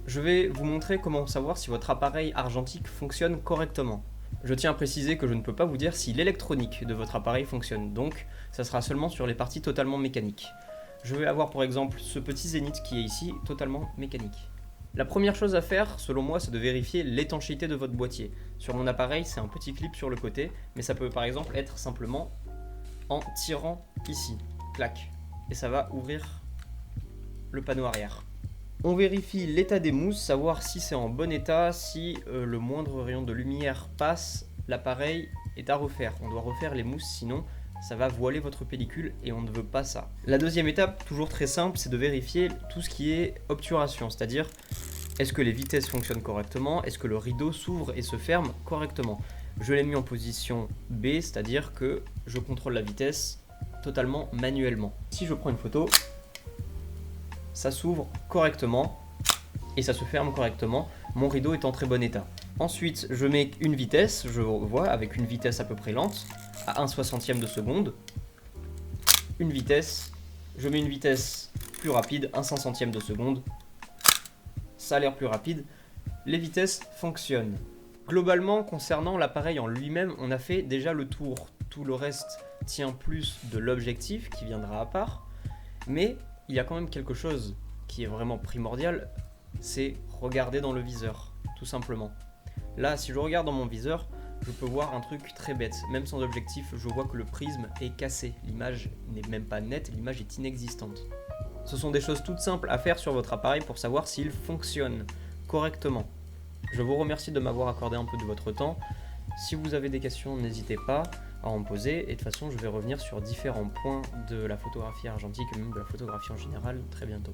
Je vais vous montrer comment savoir si votre appareil argentique fonctionne correctement. Je tiens à préciser que je ne peux pas vous dire si l'électronique de votre appareil fonctionne, donc ça sera seulement sur les parties totalement mécaniques. Je vais avoir pour exemple ce petit zénith qui est ici, totalement mécanique. La première chose à faire, selon moi, c'est de vérifier l'étanchéité de votre boîtier. Sur mon appareil, c'est un petit clip sur le côté, mais ça peut par exemple être simplement en tirant ici, clac, et ça va ouvrir le panneau arrière. On vérifie l'état des mousses, savoir si c'est en bon état, si le moindre rayon de lumière passe, l'appareil est à refaire. On doit refaire les mousses, sinon ça va voiler votre pellicule et on ne veut pas ça. La deuxième étape, toujours très simple, c'est de vérifier tout ce qui est obturation, c'est-à-dire est-ce que les vitesses fonctionnent correctement, est-ce que le rideau s'ouvre et se ferme correctement. Je l'ai mis en position B, c'est-à-dire que je contrôle la vitesse totalement manuellement. Si je prends une photo, ça s'ouvre correctement et ça se ferme correctement. Mon rideau est en très bon état. Ensuite, je mets une vitesse, je vois, avec une vitesse à peu près lente, à 1/60 de seconde. Une vitesse, je mets une vitesse plus rapide, 1/500 de seconde. Ça a l'air plus rapide. Les vitesses fonctionnent. Globalement, concernant l'appareil en lui-même, on a fait déjà le tour. Tout le reste tient plus de l'objectif qui viendra à part. Mais il y a quand même quelque chose qui est vraiment primordial, c'est regarder dans le viseur, tout simplement. Là, si je regarde dans mon viseur, je peux voir un truc très bête. Même sans objectif, je vois que le prisme est cassé. L'image n'est même pas nette, l'image est inexistante. Ce sont des choses toutes simples à faire sur votre appareil pour savoir s'il fonctionne correctement. Je vous remercie de m'avoir accordé un peu de votre temps. Si vous avez des questions, n'hésitez pas à en poser. Et de toute façon, je vais revenir sur différents points de la photographie argentique et même de la photographie en général très bientôt.